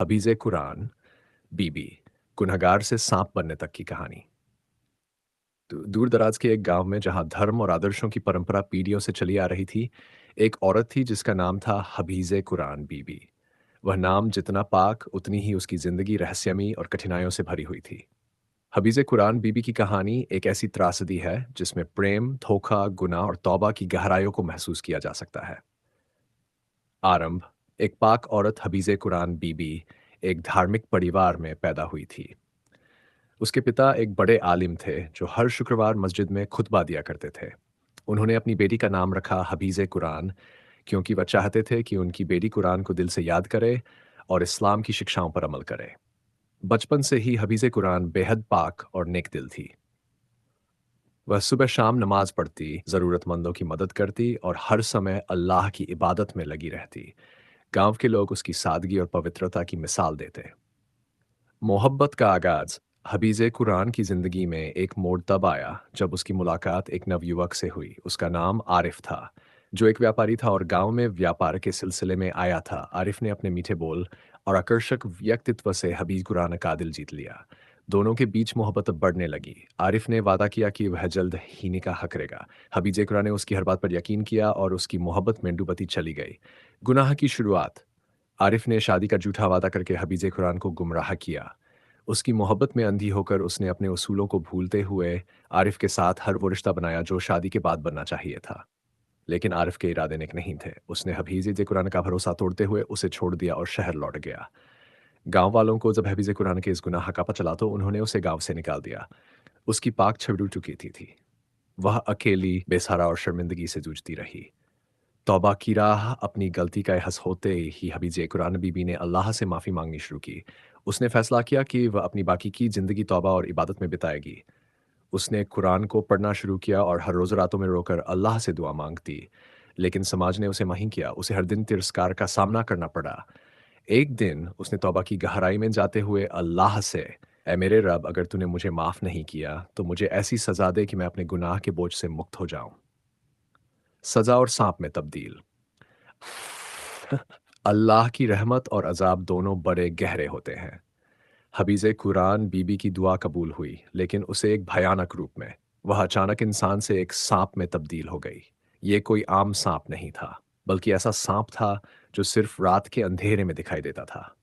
हबीज़ कुरान बीबी, गुनहगार से सांप बनने तक की कहानी। दूर दराज के एक गांव में जहां धर्म और आदर्शों की परंपरा पीढ़ियों से चली आ रही थी, एक औरत थी जिसका नाम था हबीज़ कुरान बीबी। वह नाम जितना पाक उतनी ही उसकी जिंदगी रहस्यमयी और कठिनाइयों से भरी हुई थी। हबीज़ कुरान बीबी की कहानी एक ऐसी त्रासदी है जिसमें प्रेम, धोखा, गुनाह और तौबा की गहराइयों को महसूस किया जा सकता है। आरंभ। एक पाक औरत हबीज़ कुरान बीबी एक धार्मिक परिवार में पैदा हुई थी। उसके पिता एक बड़े आलिम थे जो हर शुक्रवार मस्जिद में खुतबा दिया करते थे। उन्होंने अपनी बेटी का नाम रखा हबीज़ कुरान क्योंकि वह चाहते थे कि उनकी बेटी कुरान को दिल से याद करे और इस्लाम की शिक्षाओं पर अमल करे। बचपन से ही हबीज़ कुरान बेहद पाक और नेक दिल थी। वह सुबह शाम नमाज पढ़ती, ज़रूरतमंदों की मदद करती और हर समय अल्लाह की इबादत में लगी रहती। गांव के लोग उसकी सादगी और पवित्रता की मिसाल देते। मोहब्बत का आगाज। हबीज़ कुरान की ज़िंदगी में एक मोड़ तब आया जब उसकी मुलाकात एक नवयुवक से हुई। उसका नाम आरिफ था, जो एक व्यापारी था और गांव में व्यापार के सिलसिले में आया था। आरिफ ने अपने मीठे बोल और आकर्षक व्यक्तित्व से हबीज कुरान का दिल जीत लिया। दोनों के बीच मोहब्बत बढ़ने लगी। आरिफ ने वादा किया कि वह जल्द ही निकाह करेगा। हबीज कुरान ने उसकी हर बात पर यकीन किया और उसकी मोहब्बत में डुबती चली गई। गुनाह की शुरुआत। आरिफ ने शादी का झूठा वादा करके हबीज कुरान को गुमराह किया। उसकी मोहब्बत में अंधी होकर उसने अपने उसूलों को भूलते हुए आरिफ के साथ हर वो रिश्ता बनाया जो शादी के बाद बनना चाहिए था। लेकिन आरिफ के इरादे नेक नहीं थे। उसने हबीज कुरान का भरोसा तोड़ते हुए उसे छोड़ दिया और शहर लौट गया। गांव वालों को जब हबीज कुरान के इस गुनाह का पता चला तो उन्होंने उसे गांव से निकाल दिया। उसकी पाक छवि चुकी थी। वह अकेली, बेसहारा और शर्मिंदगी से जूझती रही। तौबा की राह। अपनी गलती का एहसास होते ही हबीज कुरान बीबी ने अल्लाह से माफ़ी मांगनी शुरू की। उसने फैसला किया कि वह अपनी बाकी की ज़िंदगी तौबा और इबादत में बिताएगी। उसने कुरान को पढ़ना शुरू किया और हर रोज़ रातों में रोकर अल्लाह से दुआ मांगती। लेकिन समाज ने उसे नहीं किया। उसे हर दिन तिरस्कार का सामना करना पड़ा। एक दिन उसने तौबा की गहराई में जाते हुए अल्लाह से, "ऐ मेरे रब, अगर तूने मुझे माफ़ नहीं किया तो मुझे ऐसी सज़ा दे कि मैं अपने गुनाह के बोझ से मुक्त हो जाऊं।" सज़ा और सांप में तब्दील। अल्लाह की रहमत और अज़ाब दोनों बड़े गहरे होते हैं। हबीज़ कुरान बीबी की दुआ कबूल हुई, लेकिन उसे एक भयानक रूप में। वह अचानक इंसान से एक सांप में तब्दील हो गई। ये कोई आम सांप नहीं था, बल्कि ऐसा सांप था जो सिर्फ रात के अंधेरे में दिखाई देता था।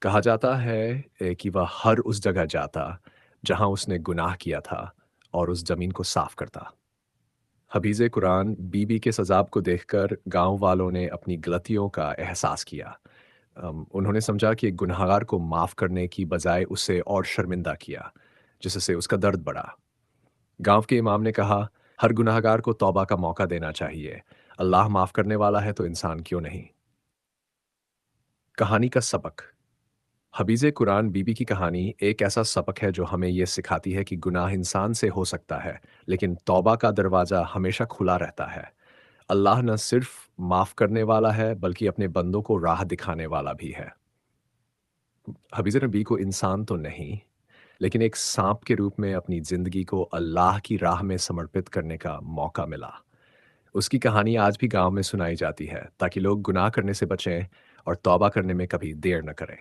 कहा जाता है कि वह हर उस जगह जाता जहां उसने गुनाह किया था और उस जमीन को साफ करता। हबीज़ कुरान बीबी के सज़ाब को देखकर गांव वालों ने अपनी गलतियों का एहसास किया। उन्होंने समझा कि एक गुनहगार को माफ़ करने की बजाय उसे और शर्मिंदा किया, जिससे उसका दर्द बढ़ा। गांव के इमाम ने कहा, हर गुनहगार को तौबा का मौका देना चाहिए। अल्लाह माफ़ करने वाला है तो इंसान क्यों नहीं। कहानी का सबक। हबीज़ कुरान बीबी की कहानी एक ऐसा सबक है जो हमें यह सिखाती है कि गुनाह इंसान से हो सकता है, लेकिन तौबा का दरवाज़ा हमेशा खुला रहता है। अल्लाह न सिर्फ माफ़ करने वाला है, बल्कि अपने बंदों को राह दिखाने वाला भी है। हबीज़ नबी को इंसान तो नहीं, लेकिन एक सांप के रूप में अपनी ज़िंदगी को अल्लाह की राह में समर्पित करने का मौका मिला। उसकी कहानी आज भी गाँव में सुनाई जाती है, ताकि लोग गुनाह करने से बचें और तौबा करने में कभी देर न करें।